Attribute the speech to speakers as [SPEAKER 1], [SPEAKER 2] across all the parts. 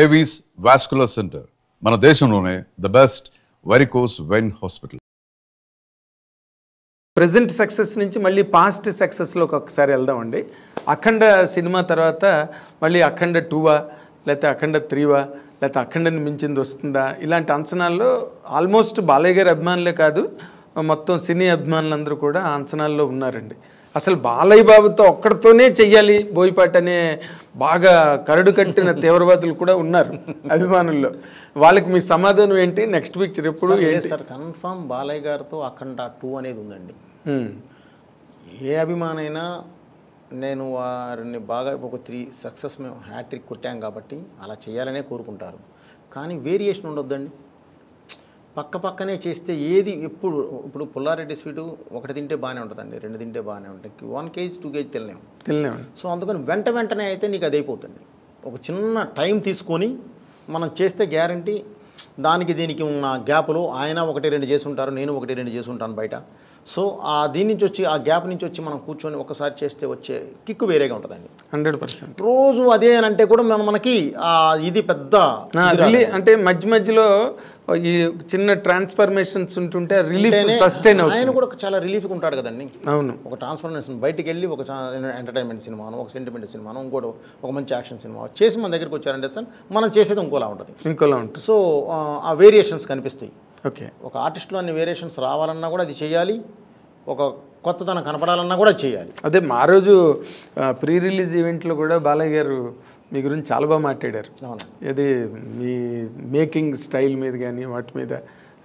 [SPEAKER 1] Avis vascular centre మన దేశంలోనే the best varicose vein hospital.
[SPEAKER 2] Present success నుంచి మళ్ళీ పాస్ట్ సక్సెస్లోకి ఒకసారి వెళ్దామండి. అఖండ సినిమా తర్వాత మళ్ళీ అఖండ 2వా లేకపోతే అఖండ 3వా లేకపోతే అఖండని మించింది వస్తుందా ఇలాంటి అంచనాల్లో ఆల్మోస్ట్ బాలయ్య గారి అభిమానులే కాదు మొత్తం సినీ అభిమానులందరూ కూడా ఆ అంచనాల్లో ఉన్నారండి. అసలు బాలయ్య బాబుతో ఒక్కడితోనే చెయ్యాలి బోయపాటి అనే బాగా కరడు కట్టిన తీవ్రవాదులు కూడా ఉన్నారు అభిమానుల్లో. వాళ్ళకి మీ సమాధానం ఏంటి? నెక్స్ట్ పిక్చర్ ఎప్పుడు ఏంటి
[SPEAKER 3] సార్? కన్ఫర్మ్ బాలయ్య గారితో అఖండ 2 అనేది ఉందండి. ఏ అభిమానైనా నేను వారిని బాగా ఒక 3 సక్సెస్ మేము హ్యాట్రిక్ కొట్టాం కాబట్టి అలా చేయాలనే కోరుకుంటారు. కానీ వేరియేషన్ ఉండొద్దండి. పక్క పక్కనే చేస్తే ఏది ఇప్పుడు పుల్లారెడ్డి స్వీటు ఒకటి తింటే బాగానే ఉంటుందండి, 2 తింటే బాగానే ఉంటాయి, 1 kg 2 kg తినలేము. సో అందుకని వెంటనే అయితే నీకు అది అయిపోతుంది. ఒక చిన్న టైం తీసుకొని మనం చేస్తే గ్యారంటీ దానికి దీనికి ఉన్న గ్యాప్లో ఆయన 1-2 చేసి ఉంటారు, నేను 1-2 చేసి ఉంటాను బయట. సో దీని నుంచి వచ్చి ఆ గ్యాప్ నుంచి వచ్చి మనం కూర్చొని ఒకసారి చేస్తే వచ్చే కిక్కు వేరేగా ఉంటుందండి.
[SPEAKER 2] 100%.
[SPEAKER 3] రోజు అదే అని అంటే కూడా మనకి ఇది పెద్ద
[SPEAKER 2] అంటే మధ్యలో ఈ చిన్న ట్రాన్స్ఫర్మేషన్స్ ఉంటుంటే రిలీఫ్ సస్టైన్ అవుతుంది.
[SPEAKER 3] ఆయన కూడా చాలా రిలీఫ్గా ఉంటాడు కదండి.
[SPEAKER 2] అవును,
[SPEAKER 3] ఒక ట్రాన్స్ఫర్మేషన్ బయటికి వెళ్ళి ఒక ఎంటర్టైన్మెంట్ సినిమాను, ఒక సెంటిమెంట్ సినిమాను, ఇంకోటి ఒక మంచి యాక్షన్ సినిమా చేసి మన దగ్గరికి వచ్చారంటే సార్ మనం చేసేది ఇంకోలా ఉంటుంది. సో ఆ వేరియేషన్స్ కనిపిస్తాయి.
[SPEAKER 2] ఓకే, ఒక
[SPEAKER 3] ఆర్టిస్ట్లో అన్ని వేరియేషన్స్ రావాలన్నా కూడా అది చేయాలి, ఒక కొత్తదనం కనపడాలన్నా కూడా చేయాలి.
[SPEAKER 2] అదే మా రోజు ప్రీ రిలీజ్ ఈవెంట్లో కూడా బాలయ్య గారు మీ గురించి చాలా బాగా మాట్లాడారు. ఇది మీ మేకింగ్ స్టైల్ మీద కానీ వాటి మీద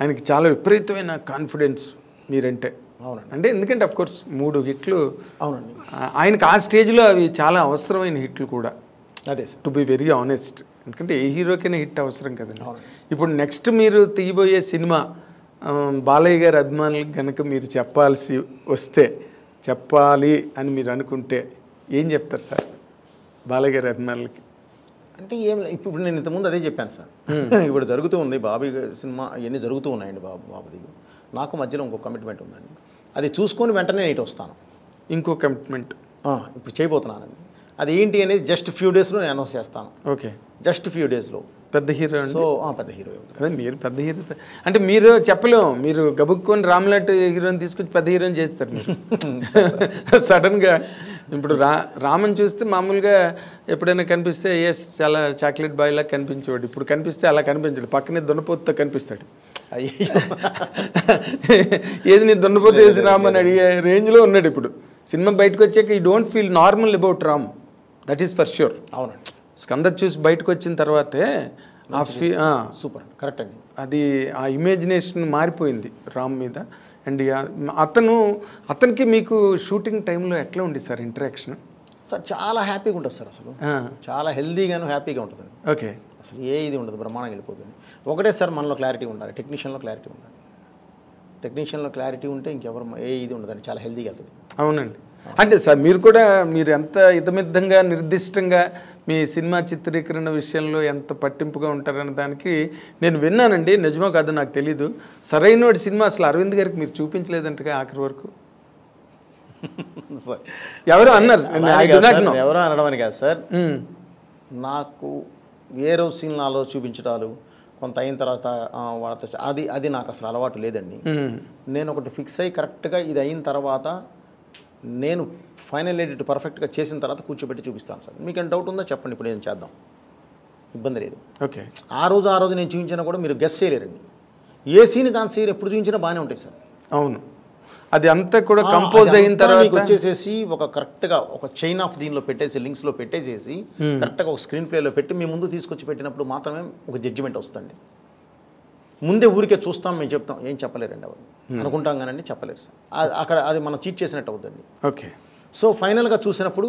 [SPEAKER 2] ఆయనకి చాలా విపరీతమైన కాన్ఫిడెన్స్ మీరంటే.
[SPEAKER 3] అవునండి.
[SPEAKER 2] అంటే ఎందుకంటే అఫ్కోర్స్ 3 హిట్లు.
[SPEAKER 3] అవునండి.
[SPEAKER 2] ఆయనకు ఆ స్టేజ్లో అవి చాలా అవసరమైన హిట్లు కూడా.
[SPEAKER 3] అదే
[SPEAKER 2] టు బి వెరీ ఆనెస్ట్, ఎందుకంటే ఏ హీరోకైనా హిట్ అవసరం కదండి. ఇప్పుడు నెక్స్ట్ మీరు తీయబోయే సినిమా బాలయ్య గారి అభిమానులకు కనుక మీరు చెప్పాల్సి వస్తే, చెప్పాలి అని మీరు అనుకుంటే ఏం చెప్తారు సార్ బాలయ్య గారి అభిమానులకి?
[SPEAKER 3] అంటే ఏం ఇప్పుడు నేను ఇంతకుముందు అదే చెప్పాను సార్. ఇప్పుడు జరుగుతూ ఉంది బాబీ సినిమా, ఇవన్నీ జరుగుతూ ఉన్నాయండి. బాబుది నాకు మధ్యలో ఇంకో కమిట్మెంట్ ఉందండి, అది చూసుకొని వెంటనే నేను వస్తాను.
[SPEAKER 2] ఇంకో కమిట్మెంట్
[SPEAKER 3] ఇప్పుడు చేయబోతున్నానండి. అది ఏంటి అనేది జస్ట్ ఫ్యూ డేస్లో నేను అనౌన్స్ చేస్తాను.
[SPEAKER 2] ఓకే,
[SPEAKER 3] జస్ట్ ఫ్యూ డేస్లో.
[SPEAKER 2] పెద్ద హీరో.
[SPEAKER 3] సో పెద్ద హీరో.
[SPEAKER 2] అదే మీరు పెద్ద హీరో అంటే మీరు చెప్పలేము, మీరు గబుక్కొని రామ్లాట్ హీరోని తీసుకొచ్చి పెద్ద హీరోని చేస్తారు మీరు సడన్గా. ఇప్పుడు రామన్ చూస్తే మామూలుగా ఎప్పుడైనా కనిపిస్తే ఎస్ చాలా చాక్లెట్ బాయ్ లాగా కనిపించేవాడు. ఇప్పుడు కనిపిస్తే అలా కనిపించాడు, పక్కనే దున్నపోతుతో కనిపిస్తాడు. ఏది నీ దున్నపోతు ఏది రామ్ అని అడిగే రేంజ్లో ఉన్నాడు ఇప్పుడు. సినిమా బయటకు వచ్చాక ఈ don't feel normal about Ram, that is for sure.
[SPEAKER 3] అవునండి.
[SPEAKER 2] స్కంద చూసి బయటకు వచ్చిన తర్వాతే
[SPEAKER 3] సూపర్ కరెక్ట్ అండి.
[SPEAKER 2] అది ఆ ఇమాజినేషన్ మారిపోయింది రామ్ మీద. అండ్ అతనికి మీకు షూటింగ్ టైంలో ఎట్లా ఉంది సార్ ఇంటరాక్షన్?
[SPEAKER 3] సార్ చాలా హ్యాపీగా ఉంటుంది సార్, అసలు చాలా హెల్దీగాను హ్యాపీగా ఉంటుంది.
[SPEAKER 2] ఓకే,
[SPEAKER 3] అసలు ఏ ఇది ఉండదు, బ్రహ్మాండంగా వెళ్ళిపోతుంది. ఒకటే సార్ మనలో క్లారిటీ ఉండాలి, టెక్నీషియన్లో క్లారిటీ ఉండాలి. టెక్నీషియన్లో క్లారిటీ ఉంటే ఇంకెవరు ఏ ఇది ఉండదండి, చాలా హెల్దీగా వెళ్తుంది.
[SPEAKER 2] అవునండి. అంటే సార్ మీరు ఎంత ఇతమిద్దంగా నిర్దిష్టంగా మీ సినిమా చిత్రీకరణ విషయంలో ఎంత పట్టింపుగా ఉంటారనే దానికి నేను విన్నానండి, నిజమో కాదో నాకు తెలీదు. సరైన సినిమా అసలు అరవింద్ గారికి మీరు చూపించలేదంటగా ఆఖరి వరకు ఎవరో అన్నారు.
[SPEAKER 3] ఎవరో అనడం కాదు సార్, నాకు వేరే సీన్లలో చూపించడాలు కొంత అయిన తర్వాత వాళ్ళతో అది నాకు అసలు అలవాటు లేదండి. నేను ఒకటి ఫిక్స్ అయ్యి కరెక్ట్గా ఇది అయిన తర్వాత నేను ఫైనల్ ఎడిట్ పర్ఫెక్ట్గా చేసిన తర్వాత కూర్చోబెట్టి చూపిస్తాను సార్. మీకు ఏమైనా డౌట్ ఉందో చెప్పండి, ఇప్పుడు నేను చేద్దాం, ఇబ్బంది లేదు.
[SPEAKER 2] ఓకే,
[SPEAKER 3] ఆ రోజు నేను చూపించినా కూడా మీరు గెస్ చేయలేరండి. ఏ సీన్ కాని సీన్ ఎప్పుడు చూపించినా బాగానే ఉంటాయి సార్.
[SPEAKER 2] అవును, అది అంతా కూడా కంపోజ్ అయిన తర్వాత
[SPEAKER 3] వచ్చేసేసి ఒక కరెక్ట్గా ఒక చైన్ ఆఫ్ దీనిలో పెట్టేసి లింక్స్లో పెట్టేసేసి కరెక్ట్గా ఒక స్క్రీన్ ప్లేలో పెట్టి మీ ముందు తీసుకొచ్చి పెట్టినప్పుడు మాత్రమే ఒక జడ్జిమెంట్ వస్తుంది. ముందే ఊరికే చూస్తాం, మేము చెప్తాం, ఏం చెప్పలేరండి ఎవరు అనుకుంటాం కానండి, చెప్పలేరు సార్. అక్కడ అది మనం చీట్ చేసినట్టు అవుతుంది.
[SPEAKER 2] ఓకే,
[SPEAKER 3] సో ఫైనల్గా చూసినప్పుడు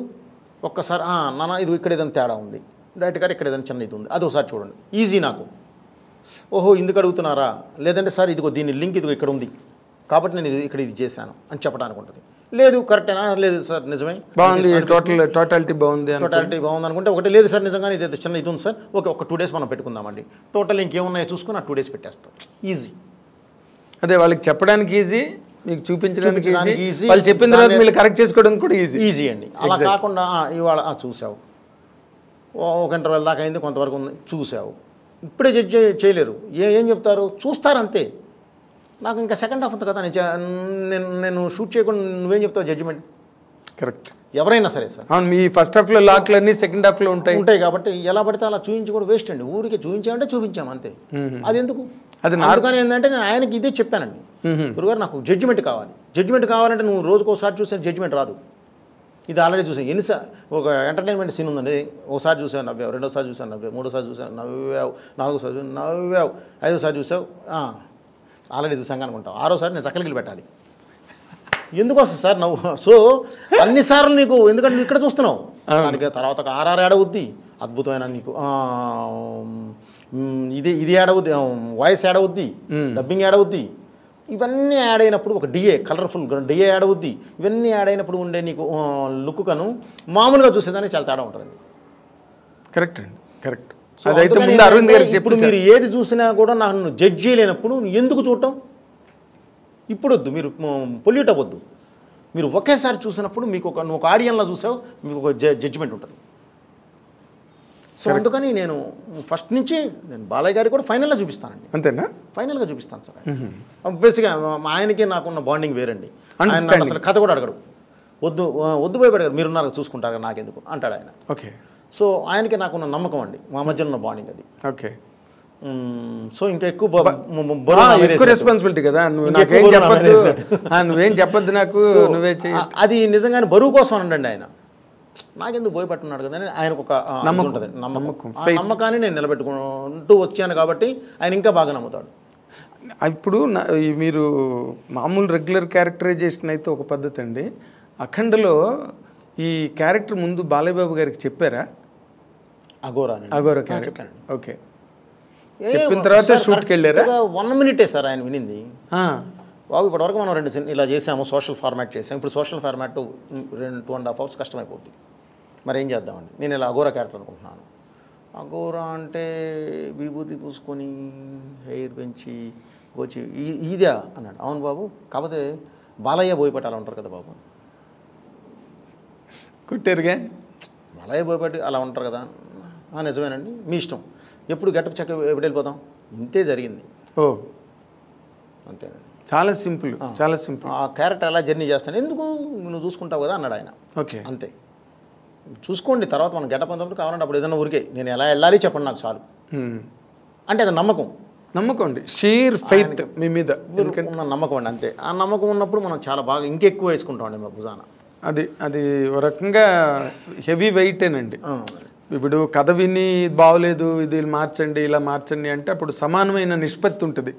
[SPEAKER 3] ఒక్కసారి నాన్న ఇది ఇక్కడ ఏదైనా తేడా ఉంది, డైరెక్ట్ గారు ఇక్కడ ఏదైనా చిన్న ఇది ఉంది, అది ఒకసారి చూడండి, ఈజీ నాకు. ఓహో ఇందుకు అడుగుతున్నారా, లేదంటే సార్ ఇదిగో దీని లింక్ ఇదిగో ఇక్కడ ఉంది కాబట్టి నేను ఇక్కడ ఇది చేశాను అని చెప్పడానికి ఉంటుంది. లేదు కరెక్టేనా, లేదు సార్ నిజమే
[SPEAKER 2] బాగుంది, టోటాలిటీ బాగుంది
[SPEAKER 3] అనుకుంటే ఒకటి లేదు సార్ నిజంగానే ఇది చిన్న ఇది ఉంది సార్, ఓకే ఒక 2 days మనం పెట్టుకుందామండి, టోటల్ ఇంకేమున్నాయో చూసుకుని ఆ 2 days పెట్టేస్తాం, ఈజీ.
[SPEAKER 2] అదే వాళ్ళకి చెప్పడానికి ఈజీ, మీకు చూపించడానికి ఈజీ, వాళ్ళు చెప్పిన తర్వాత మీరు కరెక్ట్ చేసుకోవడానికి కూడా ఈజీ
[SPEAKER 3] అండి. అలా కాకుండా ఇవాళ చూసావు ఒక ఇంటర్వెల్ దాకా అయింది, కొంతవరకు ఉంది, చూసావు. ఇప్పుడే జడ్జ్ చేయలేరు. ఏం చెప్తారు? చూస్తారు అంతే. నాకు ఇంకా సెకండ్ హాఫ్ ఉంది కదా, నేను షూట్ చేయకుండా నువ్వేం చెప్తావు జడ్జిమెంట్?
[SPEAKER 2] కరెక్ట్.
[SPEAKER 3] ఎవరైనా సరే సార్.
[SPEAKER 2] అవును, మీ ఫస్ట్ హాఫ్లో లాక్లన్నీ సెకండ్ హాఫ్లో ఉంటాయి కాబట్టి
[SPEAKER 3] ఎలా పడితే అలా చూపించి కూడా వేస్ట్ అండి. ఊరికి చూపించామంటే చూపించాము అంతే. అది ఎందుకు?
[SPEAKER 2] అది
[SPEAKER 3] అందుకని ఏంటంటే నేను ఆయనకి ఇదే చెప్పానండి, గురుగారు నాకు జడ్జిమెంట్ కావాలి. జడ్జిమెంట్ కావాలంటే నువ్వు రోజుకోసారి చూసే జడ్జిమెంట్ రాదు. ఇది ఆల్రెడీ చూసాను. ఒక ఎంటర్టైన్మెంట్ సీన్ ఉందండి, ఒకసారి చూసావు నవ్వావు, రెండోసారి చూసాను నవ్వావు, మూడోసారి చూసావు నవ్వావు, నాలుగోసారి చూసావు నవ్వావు, ఐదోసారి చూసావు ఆల్రెడీ చూసాం అనుకుంటావు, ఆరోసారి నేను చక్కలికి పెట్టాలి. ఎందుకు వస్తుంది సార్ నవ్వు? సో అన్నిసార్లు నీకు, ఎందుకంటే నువ్వు ఇక్కడ చూస్తున్నావు, దానికి తర్వాత ఒక ఆర్ఆర్ యాడ్ అవుద్ది, అద్భుతమైన నీకు ఇది యాడ్ అవుద్ది, వాయిస్ యాడ్ అవుద్ది, డబ్బింగ్ యాడ్ అవుద్ది. ఇవన్నీ యాడ్ అయినప్పుడు ఒక డిఏ, కలర్ఫుల్ డిఏ యాడ్ అవుద్ది. ఇవన్నీ యాడ్ అయినప్పుడు ఉండే నీకు లుక్ కను మామూలుగా చూసేదానికి చాలా తేడా ఉంటుందండి.
[SPEAKER 2] కరెక్ట్ అండి, కరెక్ట్. అదైతే ముందు అరవింద్ గారికి
[SPEAKER 3] ఇప్పుడు మీరు ఏది చూసినా కూడా నన్ను జడ్జ్ చేయలేనప్పుడు ఎందుకు చూడటం? ఇప్పుడు వద్దు, మీరు పొల్యూట్ అవ్వద్దు. మీరు ఒకేసారి చూసినప్పుడు మీకు ఒక ఆడియన్లా చూసావు, మీకు ఒక జడ్జిమెంట్ ఉంటుంది. సో అందుకని నేను ఫస్ట్ నుంచి నేను బాలయ్య గారికి కూడా ఫైనల్గా చూపిస్తానండి.
[SPEAKER 2] అంతేనా?
[SPEAKER 3] ఫైనల్గా చూపిస్తాను సార్. బేసిక్గా ఆయనకి నాకున్న బాండింగ్ వేరండి. ఆయన అసలు కథ కూడా అడగడు, వద్దు పోయి అడగడు, మీరున్నారు చూసుకుంటారు నాకెందుకు అంటాడు ఆయన.
[SPEAKER 2] ఓకే.
[SPEAKER 3] సో ఆయనకి నాకున్న నమ్మకం అండి, మా మధ్యలో ఉన్న బాండింగ్ అది.
[SPEAKER 2] ఓకే.
[SPEAKER 3] సో ఇంకా ఎక్కువ
[SPEAKER 2] రెస్పాన్సిబిలిటీ కదా, నువ్వేం చెప్పద్దు నాకు, నువ్వే
[SPEAKER 3] అది నిజంగానే బరువు కోసం అనండి ఆయన. నాకెందుకు భయపట్టున్నాడు కదా అని ఆయనకు ఒక ఉంటుంది, నమ్మకం. ఆ నమ్మకాన్ని నేను నిలబెట్టుకుంటూ వచ్చాను కాబట్టి ఆయన ఇంకా బాగా నమ్ముతాడు.
[SPEAKER 2] ఇప్పుడు మీరు మామూలు రెగ్యులర్ క్యారెక్టరైజేషన్ అయితే ఒక పద్ధతి అండి, అఖండలో ఈ క్యారెక్టర్ ముందు బాలయ్య బాబు గారికి చెప్పారా? అఘోరా క్యారెక్టర్. ఓకే. చెప్పిన తర్వాత షూట్కి వెళ్ళారా?
[SPEAKER 3] 1 minute సార్ ఆయన వినింది. బాబు ఇప్పటివరకు మనం 2 ఇలా చేసాము, సోషల్ ఫార్మాట్ చేసాము, ఇప్పుడు సోషల్ ఫార్మాట్ 2.5 hours కష్టమైపోద్ది, మరి ఏం చేద్దామండి? నేను ఇలా అఘోరా క్యారెక్టర్ అనుకుంటున్నాను. అఘోరా అంటే విభూతి పూసుకొని హెయిర్ పెంచి వచ్చి ఇదా అన్నాడు. అవును బాబు, కాకపోతే బాలయ్య బోయపట్టాలి ఉంటారు కదా బాబు.
[SPEAKER 2] కుట్టారుగా,
[SPEAKER 3] బాలయ్య బోయపట్టి అలా ఉంటారు కదా. నిజమేనండి, మీ ఇష్టం, ఎప్పుడు గెటప్ చెక్క ఎప్పుడు వెళ్ళిపోతాం, ఇంతే జరిగింది.
[SPEAKER 2] ఓ
[SPEAKER 3] అంతేనండి,
[SPEAKER 2] చాలా సింపుల్, చాలా సింపుల్.
[SPEAKER 3] ఆ క్యారెక్టర్ ఎలా జర్నీ చేస్తాను, ఎందుకు నువ్వు చూసుకుంటావు కదా అన్నాడు ఆయన.
[SPEAKER 2] ఓకే,
[SPEAKER 3] అంతే, చూసుకోండి, తర్వాత మనం గెటప్ అంతప్పుడు కావాలంటే అప్పుడు ఏదైనా ఊరికే నేను ఎలా వెళ్ళాలి చెప్పండి నాకు చాలు అంటే అది నమ్మకం
[SPEAKER 2] అండి, షీర్ ఫెయిత్ మీ మీద
[SPEAKER 3] ఉన్న నమ్మకం అండి. అంతే, ఆ నమ్మకం ఉన్నప్పుడు మనం చాలా బాగా ఇంకెక్కువ వేసుకుంటాం అండి మా భుజాన.
[SPEAKER 2] అది ఒక రకంగా హెవీ వెయిటేనండి. ఇప్పుడు కథ విని బాగోలేదు, ఇది మార్చండి, ఇలా మార్చండి అంటే అప్పుడు సమానమైన నిష్పత్తి ఉంటుంది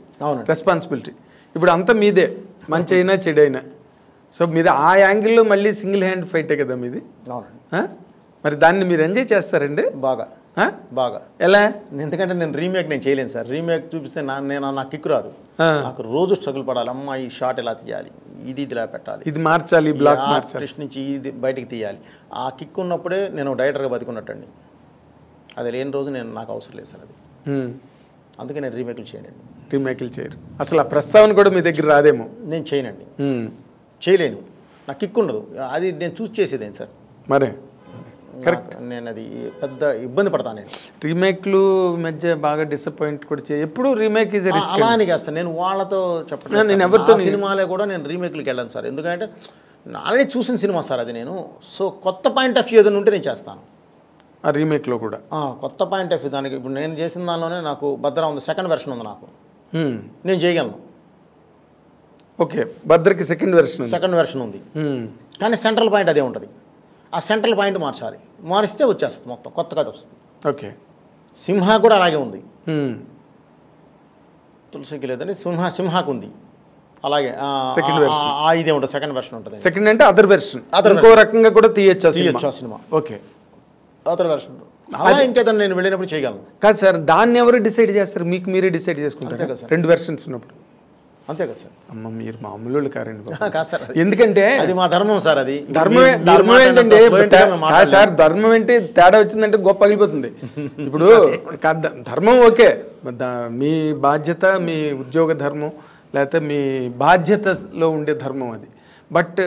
[SPEAKER 2] రెస్పాన్సిబిలిటీ. ఇప్పుడు అంతా మీదే, మంచి అయినా చెడు అయినా. సో మీరు ఆ యాంగిల్లో మళ్ళీ సింగిల్ హ్యాండ్ ఫైటే కదా మీది. మరి దాన్ని మీరు ఎంజాయ్ చేస్తారండి
[SPEAKER 3] బాగా బాగా.
[SPEAKER 2] ఎలా?
[SPEAKER 3] ఎందుకంటే నేను రీమేక్ చేయలేను సార్. రీమేక్ చూపిస్తే నాకు కిక్కు రాదు. నాకు రోజు స్ట్రగుల్ పడాలి. అమ్మ ఈ షాట్ ఎలా తీయాలి, ఇది ఇలా పెట్టాలి,
[SPEAKER 2] ఇది మార్చాలి, బ్లాక్ మార్చాలి,
[SPEAKER 3] నుంచి ఇది బయటికి తీయాలి. ఆ కిక్ ఉన్నప్పుడే నేను డైరెక్టర్గా బతికున్నట్టండి. అది లేని రోజు నాకు అవసరం లేదు సార్. అది అందుకే నేను రీమేక్లు చేయనండి.
[SPEAKER 2] రీమేక్లు చేయరు అసలు. ఆ ప్రస్తావన కూడా మీ దగ్గర రాదేమో.
[SPEAKER 3] నేను చేయనండి, చేయలేను. నాకు కిక్ ఉండదు. అది నేను చూస్ చేసేదేం సార్.
[SPEAKER 2] మరే
[SPEAKER 3] కరెక్ట్, నేను అది పెద్ద ఇబ్బంది పడతాను. నేను
[SPEAKER 2] రీమేక్లు మధ్య బాగా డిసప్పాయింట్ కూడా ఎప్పుడు రీమేక్
[SPEAKER 3] అలా అని కాస్త నేను వాళ్ళతో చెప్పండి, నేను ఎవరితో సినిమాలే కూడా నేను రీమేక్లకి వెళ్ళాను సార్. ఎందుకంటే ఆల్రెడీ చూసిన సినిమా సార్ అది. నేను సో కొత్త పాయింట్ ఆఫ్ వ్యూ ఏదైనా ఉంటే నేను చేస్తాను
[SPEAKER 2] ఆ రీమేక్లో కూడా.
[SPEAKER 3] కొత్త పాయింట్ ఆఫ్ వ్యూ దానికి ఇప్పుడు నేను చేసిన దానిలోనే నాకు భద్ర ఉంది, సెకండ్ వెర్షన్ ఉంది, నాకు నేను చేయగలను.
[SPEAKER 2] ఓకే, భద్రకి సెకండ్ వెర్షన్
[SPEAKER 3] ఉంది, కానీ సెంట్రల్ పాయింట్ అదే ఉంటుంది. ఆ సెంట్రల్ పాయింట్ మార్చాలి, మారిస్తే వచ్చేస్తుంది మొత్తం కొత్త కథ వస్తుంది.
[SPEAKER 2] ఓకే,
[SPEAKER 3] సింహ కూడా అలాగే ఉంది. తులసికి లేదని సింహాకు ఉంది అలాగే. ఇదే ఉంటుంది, సెకండ్ వెర్షన్ ఉంటుంది.
[SPEAKER 2] సెకండ్ అంటే అదర్ వెర్షన్, ఇంకో రకంగా కూడా తీయచ్చు
[SPEAKER 3] సినిమా.
[SPEAKER 2] ఓకే,
[SPEAKER 3] అదర్ వెర్షన్ అలా ఇంకేదన్నా నేను వెళ్ళినప్పుడు చేయగలను.
[SPEAKER 2] కాదు సార్, దాన్ని ఎవరు డిసైడ్ చేస్తారు? మీకు మీరే డిసైడ్ చేసుకుంటారు కదా 2 వెర్షన్స్ ఉన్నప్పుడు.
[SPEAKER 3] అంతే కదా సార్.
[SPEAKER 2] అమ్మ మీరు మామూలు కారండి
[SPEAKER 3] కాదు సార్,
[SPEAKER 2] ఎందుకంటే
[SPEAKER 3] అది మా ధర్మం సార్. అది
[SPEAKER 2] ధర్మం ఏంటంటే సార్, ధర్మం ఏంటి తేడా వచ్చిందంటే గొప్ప పగిలిపోతుంది. ఇప్పుడు ధర్మం ఓకే, మీ బాధ్యత, మీ ఉద్యోగ ధర్మం, లేకపోతే మీ బాధ్యతలో ఉండే ధర్మం అది. బట్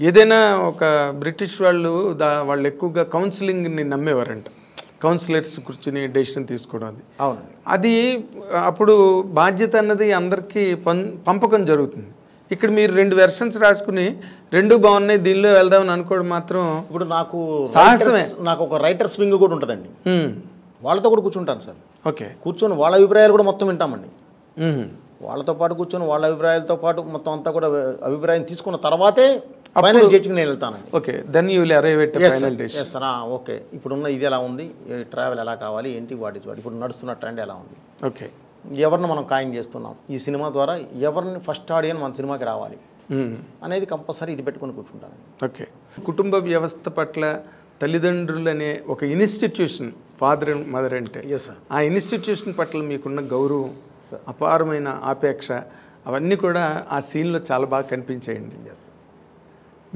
[SPEAKER 2] ఏదైనా ఒక బ్రిటిష్ వాళ్ళు ఎక్కువగా కౌన్సిలింగ్ని నమ్మేవారంట. కౌన్సిలర్స్ కూర్చుని డెసిషన్ తీసుకోవడం
[SPEAKER 3] అవునండి.
[SPEAKER 2] అది అప్పుడు బాధ్యత అన్నది అందరికీ పంపకం జరుగుతుంది. ఇక్కడ మీరు 2 వెర్షన్స్ రాసుకుని 2 బాగున్నాయి దీనిలో వెళ్దామని అనుకోవడం మాత్రం
[SPEAKER 3] ఇప్పుడు నాకు
[SPEAKER 2] సాహసమే.
[SPEAKER 3] నాకు ఒక రైటర్స్ వింగ్ కూడా ఉంటుందండి. వాళ్ళతో కూడా కూర్చుంటాను సార్.
[SPEAKER 2] ఓకే.
[SPEAKER 3] కూర్చొని వాళ్ళ అభిప్రాయాలు కూడా మొత్తం వింటామండి. వాళ్ళతో పాటు కూర్చొని వాళ్ళ అభిప్రాయాలతో పాటు మొత్తం అంతా కూడా అభిప్రాయం తీసుకున్న తర్వాతే ఫైనల్ జడ్జికి నేను వెళ్తానండి.
[SPEAKER 2] Okay. Then you will arrive at final decision.
[SPEAKER 3] Yes sir. Okay, ఇప్పుడున్న ఇది ఎలా ఉంది, ట్రావెల్ ఎలా కావాలి, ఏంటి, వాటి ఇప్పుడు నడుస్తున్న ట్రెండ్ ఎలా ఉంది,
[SPEAKER 2] ఓకే,
[SPEAKER 3] ఎవరిని మనం ఖాయం చేస్తున్నాం, ఈ సినిమా ద్వారా ఎవరిని ఫస్ట్ ఆడియన్స్ మన సినిమాకి రావాలి అనేది కంపల్సరీ ఇది పెట్టుకొని కూర్చుంటాను.
[SPEAKER 2] ఓకే. కుటుంబ వ్యవస్థ పట్ల తల్లిదండ్రులు అనే ఒక ఇన్స్టిట్యూషన్, ఫాదర్ అండ్ మదర్ అంటే ఆ ఇన్స్టిట్యూషన్ పట్ల మీకున్న గౌరవం, అపారమైన ఆపేక్ష, అవన్నీ కూడా ఆ సీన్లో చాలా బాగా కనిపించాయండి.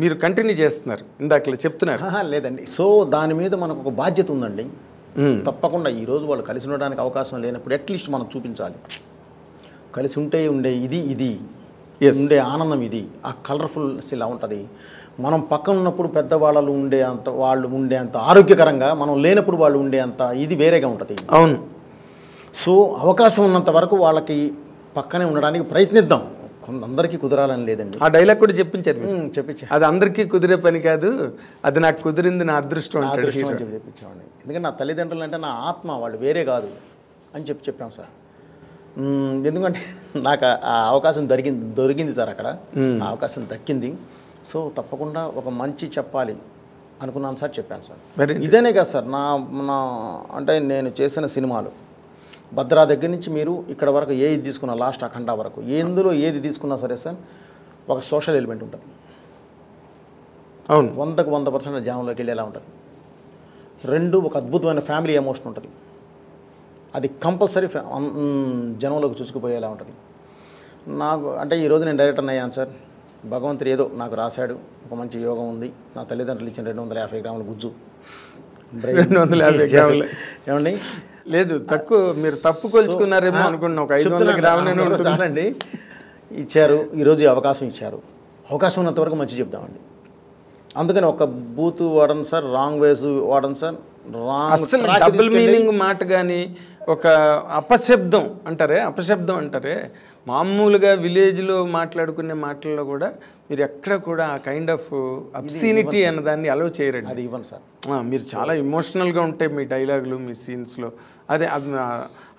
[SPEAKER 2] మీరు కంటిన్యూ చేస్తున్నారు, ఇందాకలా చెప్తున్నారు.
[SPEAKER 3] లేదండి. సో దాని మీద మనకు ఒక బాధ్యత ఉందండి. తప్పకుండా ఈరోజు వాళ్ళు కలిసి ఉండడానికి అవకాశం లేనప్పుడు అట్లీస్ట్ మనం చూపించాలి. కలిసి ఉండే ఇది ఉండే ఆనందం, ఇది ఆ కలర్ఫుల్నెస్ ఇలా ఉంటుంది. మనం పక్కన ఉన్నప్పుడు పెద్దవాళ్ళు ఉండే అంత ఆరోగ్యకరంగా, మనం లేనప్పుడు వాళ్ళు ఉండే అంత ఇది వేరేగా ఉంటుంది.
[SPEAKER 2] అవును.
[SPEAKER 3] సో అవకాశం ఉన్నంత వరకు వాళ్ళకి పక్కనే ఉండడానికి ప్రయత్నిద్దాం. కొందరికి కుదరాలని లేదండి.
[SPEAKER 2] ఆ డైలాగ్ కూడా చెప్పించారు,
[SPEAKER 3] చెప్పించా.
[SPEAKER 2] అది అందరికీ కుదిరే పని కాదు, అది నాకు కుదిరింది, నా అదృష్టం
[SPEAKER 3] అని చెప్పించామండి. ఎందుకంటే నా తల్లిదండ్రులు అంటే నా ఆత్మ, వాళ్ళు వేరే కాదు అని చెప్పాం సార్. ఎందుకంటే నాకు ఆ అవకాశం దొరికింది సార్, అక్కడ ఆ అవకాశం దక్కింది. సో తప్పకుండా ఒక మంచి చెప్పాలి అనుకున్నాను సార్, చెప్పాను సార్. ఇదేనే కాదు సార్, నా అంటే నేను చేసిన సినిమాలు భద్రా దగ్గర నుంచి మీరు ఇక్కడ వరకు ఏది తీసుకున్నా, లాస్ట్ అఖండ వరకు ఎందులో ఏది తీసుకున్నా సరే సార్, ఒక సోషల్ ఎలిమెంట్ ఉంటుంది.
[SPEAKER 2] అవును.
[SPEAKER 3] 100కు 100% జనంలోకి వెళ్ళేలా ఉంటుంది. 2 ఒక అద్భుతమైన ఫ్యామిలీ ఎమోషన్ ఉంటుంది. అది కంపల్సరీ జనంలోకి చూసుకుపోయేలా ఉంటుంది. నాకు అంటే ఈరోజు నేను డైరెక్టర్ అయ్యాను సార్. భగవంతుడు ఏదో నాకు రాశాడు, ఒక మంచి యోగం ఉంది. నా తల్లిదండ్రులు ఇచ్చిన 250 గ్రాముల గుజ్జు,
[SPEAKER 2] 250 గ్రాములు
[SPEAKER 3] ఏమండి,
[SPEAKER 2] లేదు తక్కువ, మీరు తప్పు కొలుచుకున్నారేమో అనుకున్నా. ఒక 500 గ్రాములు
[SPEAKER 3] చాలండి ఇచ్చారు. ఈరోజు అవకాశం ఇచ్చారు, అవకాశం ఉన్నంత వరకు మంచి చెప్దామండి. అందుకని ఒక బూత్ వాడను సార్, రాంగ్ వేస్ వాడను సార్,
[SPEAKER 2] అసలు డబుల్ మీనింగ్ మాట కానీ, ఒక అపశబ్దం అంటారే, మామూలుగా విలేజ్లో మాట్లాడుకునే మాటల్లో కూడా మీరు ఎక్కడ కూడా ఆ కైండ్ ఆఫ్ అబ్సీనిటీ అన్నదాన్ని అలౌ చేయరండి.
[SPEAKER 3] అది ఇవ్వండి సార్.
[SPEAKER 2] మీరు చాలా ఎమోషనల్గా ఉంటాయి మీ డైలాగులు, మీ సీన్స్లో. అదే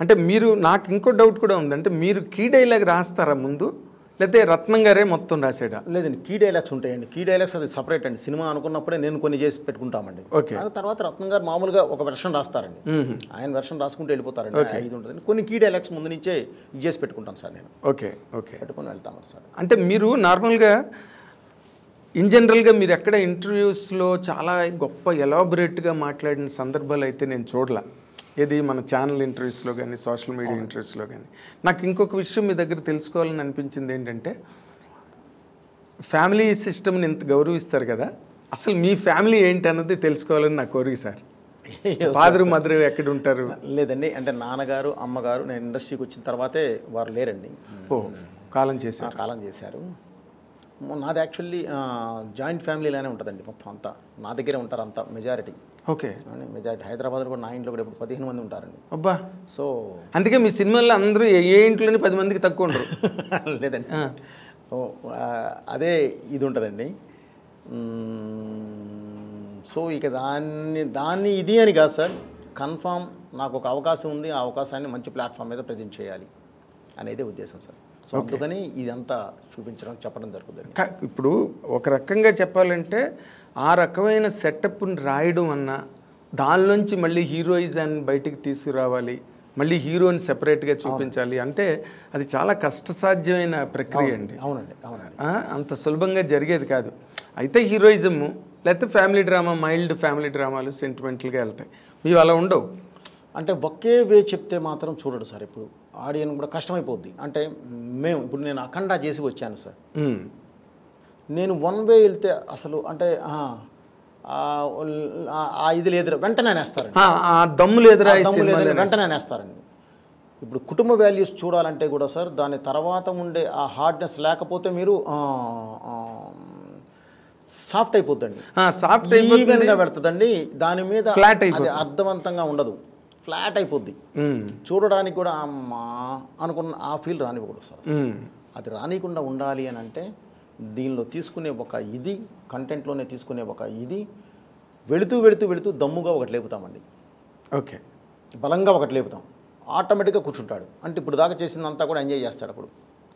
[SPEAKER 2] అంటే మీరు, నాకు ఇంకో డౌట్ కూడా ఉంది, అంటే మీరు కీ డైలాగ్ రాస్తారా ముందు, లేకపోతే రత్నం గారే మొత్తం రాసాడా?
[SPEAKER 3] లేదండి, కీ డైలాగ్స్ ఉంటాయండి. కీ డైలాగ్స్ అది సపరేట్ అండి. సినిమా అనుకున్నప్పుడే నేను కొన్ని చేసి పెట్టుకుంటామండి.
[SPEAKER 2] ఓకే.
[SPEAKER 3] తర్వాత రత్నం గారు మామూలుగా ఒక వెర్షన్ రాస్తారండి. ఆయన వెర్షన్ రాసుకుంటూ వెళ్ళిపోతారండి. 5 ఉంటుందండి. కొన్ని కీ డైలాగ్స్ ముందు నుంచే ఇది చేసి పెట్టుకుంటాను సార్ నేను.
[SPEAKER 2] ఓకే.
[SPEAKER 3] పెట్టుకుని వెళ్తాను సార్.
[SPEAKER 2] అంటే మీరు నార్మల్గా ఇన్ జనరల్గా మీరు ఎక్కడ ఇంటర్వ్యూస్లో చాలా గొప్ప ఎలాబొరేట్గా మాట్లాడిన సందర్భాలు అయితే నేను చూడలే. ఏది మన ఛానల్ ఇంటర్వ్యూస్లో కానీ, సోషల్ మీడియా ఇంటర్వ్యూస్లో కానీ. నాకు ఇంకొక విషయం మీ దగ్గర తెలుసుకోవాలని అనిపించింది ఏంటంటే, ఫ్యామిలీ సిస్టమ్ని ఇంత గౌరవిస్తారు కదా, అసలు మీ ఫ్యామిలీ ఏంటి అన్నది తెలుసుకోవాలని నా కోరిక సార్. ఫాదర్ మదర్ ఎక్కడ ఉంటారు?
[SPEAKER 3] లేదండి, అంటే నాన్నగారు అమ్మగారు నేను ఇండస్ట్రీకి వచ్చిన తర్వాతే వారు లేరండి.
[SPEAKER 2] కాలం చేశారు.
[SPEAKER 3] నాది యాక్చువల్లీ జాయింట్ ఫ్యామిలీలానే ఉంటుందండి. మొత్తం అంతా నా దగ్గరే ఉంటారు, అంతా మెజారిటీ.
[SPEAKER 2] ఓకే.
[SPEAKER 3] మెజారిటీ హైదరాబాద్లో కూడా నా ఇంట్లో కూడా ఇప్పుడు 15 మంది ఉంటారండి.
[SPEAKER 2] అబ్బా.
[SPEAKER 3] సో
[SPEAKER 2] అందుకే మీ సినిమాల్లో అందరూ ఏ ఇంట్లోనే 10 మందికి తక్కువ ఉండరు.
[SPEAKER 3] లేదండి, అదే ఇది ఉంటుందండి. సో ఇక దాన్ని ఇది అని కాదు సార్, కన్ఫామ్ నాకు ఒక అవకాశం ఉంది, ఆ అవకాశాన్ని మంచి ప్లాట్ఫామ్ మీద ప్రజెంట్ చేయాలి అనేది ఉద్దేశం సార్. సో అందుకని ఇదంతా చూపించడం, చెప్పడం జరుగుతుంది.
[SPEAKER 2] ఇప్పుడు ఒక రకంగా చెప్పాలంటే ఆ రకమైన సెటప్ని రాయడం అన్నా, దానిలోంచి మళ్ళీ హీరోయిజాన్ని బయటికి తీసుకురావాలి, మళ్ళీ హీరోని సెపరేట్గా చూపించాలి అంటే అది చాలా కష్టసాధ్యమైన ప్రక్రియ అండి.
[SPEAKER 3] అవునండి.
[SPEAKER 2] అంత సులభంగా జరిగేది కాదు. అయితే హీరోయిజము లేకపోతే ఫ్యామిలీ డ్రామా, మైల్డ్ ఫ్యామిలీ డ్రామాలు సెంటిమెంటల్గా వెళ్తాయి. మీరు అలా ఉండవు.
[SPEAKER 3] అంటే ఒకే వే చెప్తే మాత్రం చూడడు సార్. ఇప్పుడు ఆడియన్స్ కూడా కష్టమైపోద్ది. అంటే ఇప్పుడు నేను అఖండ చేసి వచ్చాను సార్. నేను 1 వే వెళ్తే అసలు అంటే ఇది లేదు, వెంటనే నేస్తారండి.
[SPEAKER 2] దమ్ము లేదురా,
[SPEAKER 3] వెంటనే నేస్తారండి. ఇప్పుడు కుటుంబ వాల్యూస్ చూడాలంటే కూడా సార్, దాని తర్వాత ఉండే ఆ హార్డ్నెస్ లేకపోతే మీరు సాఫ్ట్ అయిపోద్దండి,
[SPEAKER 2] సాఫ్ట్
[SPEAKER 3] ఈవెన్గా పెడుతుందండి, దాని మీద
[SPEAKER 2] ఫ్లాట్
[SPEAKER 3] అది
[SPEAKER 2] అయిపోతుంది.
[SPEAKER 3] అర్థవంతంగా ఉండదు, ఫ్లాట్ అయిపోద్ది. చూడడానికి కూడా అమ్మా అనుకున్న ఆ ఫీల్ రానివ్వకూడదు సార్. అది రానికుండా ఉండాలి అని అంటే దీనిలో తీసుకునే ఒక ఇది, కంటెంట్లోనే తీసుకునే ఒక ఇది, వెళుతూ వెళుతూ వెళుతూ దమ్ముగా ఒకటి లేపుతామండి.
[SPEAKER 2] ఓకే,
[SPEAKER 3] బలంగా ఒకటి లేపుతాం, ఆటోమేటిక్గా కూర్చుంటాడు. అంటే ఇప్పుడు దాకా చేసిందంతా కూడా ఎంజాయ్ చేస్తాడు. అప్పుడు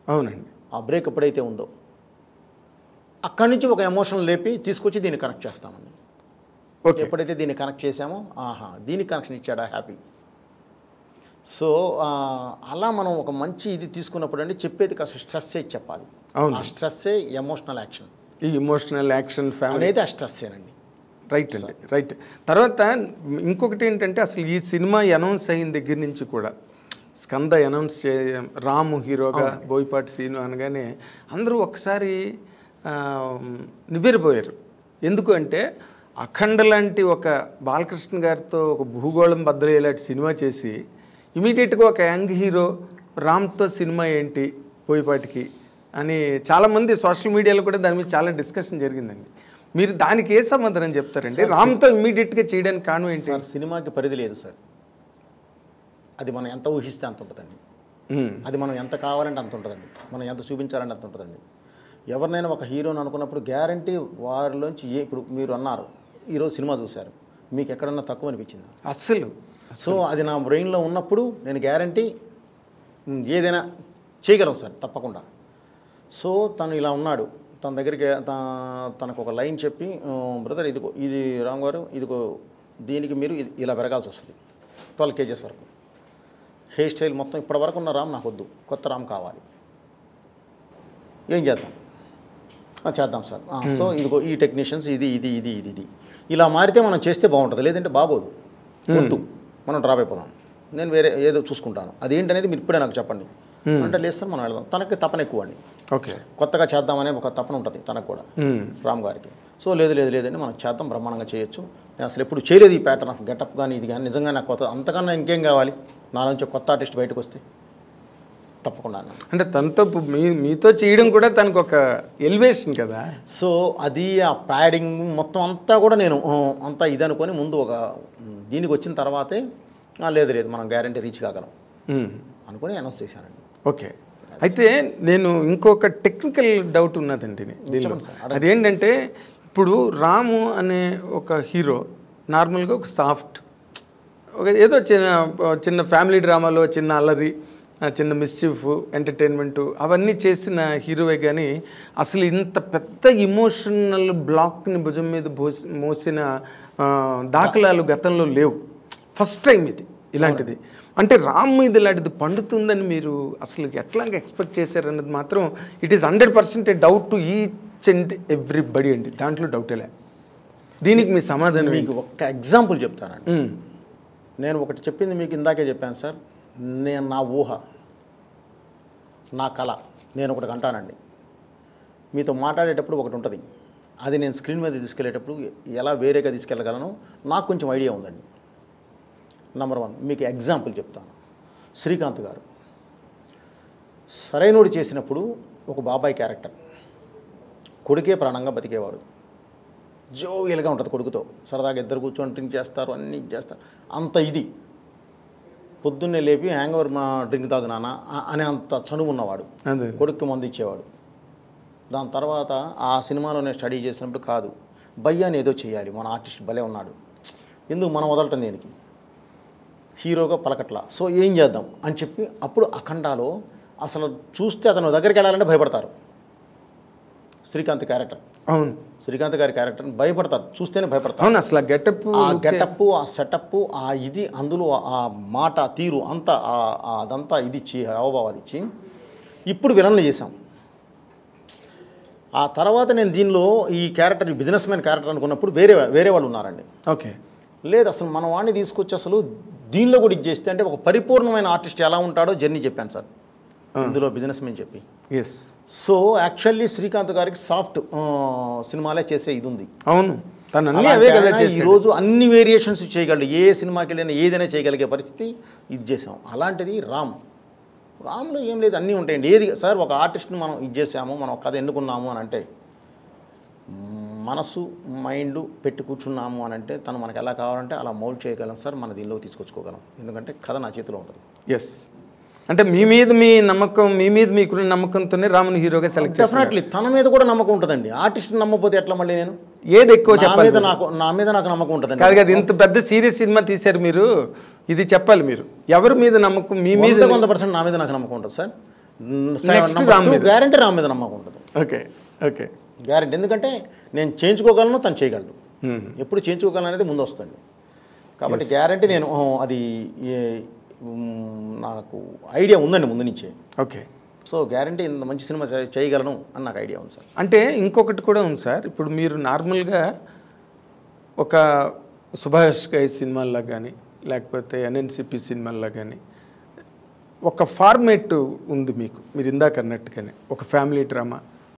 [SPEAKER 2] అవునండి,
[SPEAKER 3] ఆ బ్రేక్ ఎప్పుడైతే ఉందో అక్కడి నుంచి ఒక ఎమోషన్ లేపి తీసుకొచ్చి దీన్ని కనెక్ట్ చేస్తామండి.
[SPEAKER 2] ఓకే,
[SPEAKER 3] ఎప్పుడైతే దీన్ని కనెక్ట్ చేసామో ఆహా దీనికి కనెక్షన్ ఇచ్చాడా, హ్యాపీ. సో అలా మనం ఒక మంచి ఇది తీసుకున్నప్పుడు అండి చెప్పేది కాస్త స్ట్రెస్సే చెప్పాలి. ఆ స్ట్రెస్సే ఎమోషనల్ యాక్షన్,
[SPEAKER 2] ఈ ఎమోషనల్ యాక్షన్ ఫ్యామిలీ
[SPEAKER 3] అనేది ఆ స్ట్రెస్సేనండి.
[SPEAKER 2] రైట్ అండి, రైట్. తర్వాత ఇంకొకటి ఏంటంటే అసలు ఈ సినిమా అనౌన్స్ అయిన దగ్గర నుంచి కూడా స్కంద అనౌన్స్ రాము హీరోగా, బోయపాటి సీను అనగానే అందరూ ఒకసారి నివ్వెరపోయారు. ఎందుకు అంటే అఖండ లాంటి ఒక బాలకృష్ణ గారితో ఒక భూగోళం బద్దలయ్యేలాంటి సినిమా చేసి ఇమీడియట్గా ఒక యంగ్ హీరో రామ్తో సినిమా ఏంటి బోయపాటికి అని చాలామంది సోషల్ మీడియాలో కూడా దాని మీద చాలా డిస్కషన్ జరిగిందండి. మీరు దానికి ఏ సమాధానం చెప్తారండి? రామ్తో ఇమీడియట్గా చేయడానికి కారణం ఏంటి?
[SPEAKER 3] సార్ సినిమాకి పరిధి లేదు సార్, అది మనం ఎంత ఊహిస్తే అంత ఉంటుందండి. అది మనం ఎంత కావాలంటే అంత ఉంటుందండి, మనం ఎంత చూపించాలంటే అంత ఉంటుందండి. ఎవరినైనా ఒక హీరోని అనుకున్నప్పుడు గ్యారంటీ వారిలోంచి ఇప్పుడు మీరు అన్నారు ఈరోజు సినిమా చూశారు, మీకు ఎక్కడన్నా తక్కువ అనిపించిందా?
[SPEAKER 2] అస్సలు.
[SPEAKER 3] సో అది నా బ్రెయిన్లో ఉన్నప్పుడు నేను గ్యారంటీ ఏదైనా చేయగలం సార్ తప్పకుండా. సో తను ఇలా ఉన్నాడు, తన దగ్గరికి తనకు ఒక లైన్ చెప్పి బ్రదర్ ఇదిగో ఇది రామ్ గారు ఇదిగో దీనికి మీరు ఇలా పెరగాల్సి వస్తుంది 12 kgs వరకు, హెయిర్ స్టైల్ మొత్తం ఇప్పటి వరకు ఉన్న రామ్ నాకు వద్దు, కొత్త రామ్ కావాలి, ఏం చేద్దాం? చేద్దాం సార్. సో ఇదిగో ఈ టెక్నీషియన్స్ ఇది ఇది ఇది ఇది ఇది ఇలా మారితే మనం చేస్తే బాగుంటుంది, లేదంటే బాగోదు, వద్దు మనం డ్రాప్ అయిపోదాం, నేను వేరే ఏదో చూసుకుంటాను, అదేంటనేది మీరు ఇప్పుడే నాకు చెప్పండి అంటే లేదు సార్ మనం వెళ్దాం. తనకి తపన ఎక్కువ అండి,
[SPEAKER 2] ఓకే,
[SPEAKER 3] కొత్తగా చేద్దామనే ఒక తపన ఉంటుంది తనకు కూడా, రామ్ గారికి. సో లేదు లేదు లేదండి మనం చేద్దాం, బ్రహ్మాండంగా చేయొచ్చు, నేను అసలు ఎప్పుడు చేయలేదు ఈ ప్యాటర్న్ ఆఫ్ గెటప్ కానీ ఇది కానీ, నిజంగా నాకు కొత్త అంతకన్నా ఇంకేం కావాలి, నా నుంచి కొత్త ఆర్టిస్ట్ బయటకు వస్తే తప్పకుండా అన్నాను.
[SPEAKER 2] అంటే తనతో మీతో చేయడం కూడా తనకు ఒక ఎలివేషన్ కదా.
[SPEAKER 3] సో అది ఆ ప్యాడింగ్ మొత్తం అంతా కూడా నేను అంతా ఇది అనుకొని ముందు ఒక దీనికి వచ్చిన తర్వాతే లేదు లేదు మనం గ్యారంటీ రీచ్ కాగలం అనుకొని అనౌన్స్ చేశానండి.
[SPEAKER 2] ఓకే, అయితే నేను ఇంకొక టెక్నికల్ డౌట్ ఉన్నదండి దీనిలో. అదేంటంటే ఇప్పుడు రాము అనే ఒక హీరో నార్మల్గా ఒక సాఫ్ట్, ఒక ఏదో చిన్న ఫ్యామిలీ డ్రామాలో చిన్న అల్లరి, చిన్న మిస్చీఫ్, ఎంటర్టైన్మెంటు అవన్నీ చేసిన హీరోవే. కానీ అసలు ఇంత పెద్ద ఇమోషనల్ బ్లాక్ని భుజం మీద మోసిన దాఖలాలు గతంలో లేవు, ఫస్ట్ టైం ఇది ఇలాంటిది. అంటే రామ్ మీద ఇలాంటిది పండుతుందని మీరు అసలు ఎట్లాగా ఎక్స్పెక్ట్ చేశారన్నది మాత్రం it is 100% doubt to each and everybody అండి, దాంట్లో డౌటేలే. దీనికి మీ సమాధానం?
[SPEAKER 3] మీకు ఒక ఎగ్జాంపుల్ చెప్తానండి. నేను ఒకటి చెప్పింది మీకు ఇందాకే చెప్పాను సార్, నేను నా ఊహ, నా కళ, నేను ఒకటి అంటానండి. మీతో మాట్లాడేటప్పుడు ఒకటి ఉంటుంది, అది నేను స్క్రీన్ మీద తీసుకెళ్ళేటప్పుడు ఎలా వేరేగా తీసుకెళ్ళగలను నాకు కొంచెం ఐడియా ఉందండి. నెంబర్ 1 మీకు ఎగ్జాంపుల్ చెప్తాను. శ్రీకాంత్ గారు సరైనోడు చేసినప్పుడు ఒక బాబాయ్ క్యారెక్టర్, కొడుకే ప్రాణంగా బతికేవాడు, జోవియల్గా ఉంటుంది కొడుకుతో, సరదాగా ఇద్దరు కూర్చొని డ్రింక్ చేస్తారు, అన్నీ చేస్తారు, అంత ఇది పొద్దున్నే లేపి హ్యాంగ్ ఓవర్ మా డ్రింక్ తాగు నాన్న అనే అంత చనువు ఉన్నవాడు, కొడుక్కి మందు ఇచ్చేవాడు. దాని తర్వాత ఆ సినిమాలోనే స్టడీ చేసినప్పుడు కాదు భయ్యాని ఏదో చేయాలి, మన ఆర్టిస్ట్ భలే ఉన్నాడు, ఎందుకు మనం వదలటం దేనికి, హీరోగా పలకట్లా, సో ఏం చేద్దాం అని చెప్పి అప్పుడు అఖండాలో అసలు చూస్తే అతను దగ్గరికి వెళ్ళాలంటే భయపడతారు. శ్రీకాంత్ క్యారెక్టర్,
[SPEAKER 2] అవును,
[SPEAKER 3] శ్రీకాంత్ గారి క్యారెక్టర్ని భయపడతారు, చూస్తేనే భయపడతారు.
[SPEAKER 2] అవును, అసలు ఆ
[SPEAKER 3] గెటప్ ఆ సెటప్ ఆ ఇది అందులో ఆ మాట తీరు అంతా అదంతా ఇది ఇచ్చి హావభావాలు ఇచ్చి ఇప్పుడు విలన్లు చేశాం. ఆ తర్వాత నేను దీనిలో ఈ క్యారెక్టర్ బిజినెస్ మ్యాన్ క్యారెక్టర్ అనుకున్నప్పుడు వేరే వాళ్ళు ఉన్నారండి.
[SPEAKER 2] ఓకే,
[SPEAKER 3] లేదు అసలు మన వాడిని తీసుకొచ్చి అసలు దీనిలో కూడా ఇది చేస్తే అంటే ఒక పరిపూర్ణమైన ఆర్టిస్ట్ ఎలా ఉంటాడో జర్నీ చెప్పాను సార్ ఇందులో బిజినెస్ మ్యాన్ చెప్పి.
[SPEAKER 2] ఎస్.
[SPEAKER 3] సో యాక్చువల్లీ శ్రీకాంత్ గారికి సాఫ్ట్ సినిమాలే చేసే ఇది ఉంది.
[SPEAKER 2] అవును, తను అన్నీ అవే కదా చేశాడు.
[SPEAKER 3] ఈరోజు అన్ని వేరియేషన్స్ చేయగలడు, ఏ సినిమాకి వెళ్ళినా ఏదైనా చేయగలిగే పరిస్థితి ఇది చేసాం. అలాంటిది రామ్లో ఏం లేదు, అన్నీ ఉంటాయండి. ఏది సార్ ఒక ఆర్టిస్ట్ని మనం ఇది చేసాము, మనం ఒక కథ ఎన్నుకున్నాము అని అంటే మనసు మైండ్ పెట్టి కూర్చున్నాము అని అంటే తను మనకు ఎలా కావాలంటే అలా మౌల్డ్ చేయగలం సార్, మన దీనిలో తీసుకొచ్చుకోగలం. ఎందుకంటే కథ నా చేతిలో ఉంటుంది.
[SPEAKER 2] ఎస్, అంటే మీ మీద మీ నమ్మకం, మీ మీద మీకున్న నమ్మకంతోనే రాముని హీరోగా సెలెక్ట్ చేస్తారు.
[SPEAKER 3] డెఫినెట్లీ తన మీద కూడా నమ్మకం ఉంటుందండి. ఆర్టిస్ట్ నమ్మకపోతే ఎట్లా మళ్ళీ నేను?
[SPEAKER 2] ఏది ఎక్కువ చెప్పాలి?
[SPEAKER 3] నా మీద నాకు నమ్మకం ఉంటుందండి.
[SPEAKER 2] కాదు కదా, ఇంత పెద్ద సీరియస్ సినిమా తీశారు మీరు, ఇది చెప్పాలి మీరు. ఎవరి మీద నమ్మకం? మీ మీద
[SPEAKER 3] 100% నా మీద నాకు నమ్మకం ఉంటుంది సార్.
[SPEAKER 2] నెక్స్ట్
[SPEAKER 3] గ్యారంటీ రామ్ మీద నమ్మకం ఉంటుంది.
[SPEAKER 2] Okay okay,
[SPEAKER 3] guarantee. ఎందుకంటే నేను చేయించుకోగలను, తను చేయగలడు. ఎప్పుడు చేయించుకోగలను అనేది ముందు వస్తుంది. కాబట్టి గ్యారంటీ నేను అది నాకు ఐడియా ఉందండి ముందు నుంచే.
[SPEAKER 2] ఓకే,
[SPEAKER 3] సో గ్యారంటీ ఇంత మంచి సినిమా చేయగలను అని నాకు ఐడియా ఉంది సార్.
[SPEAKER 2] అంటే ఇంకొకటి కూడా ఉంది సార్. ఇప్పుడు మీరు నార్మల్గా ఒక సుభాష్ గై సినిమాల్లో కానీ లేకపోతే ఎన్ఎన్సిపి సినిమాల్లో కానీ ఒక ఫార్మేట్ ఉంది మీకు, మీరు ఇందాక అన్నట్టుగానే ఒక ఫ్యామిలీ డ్రామా,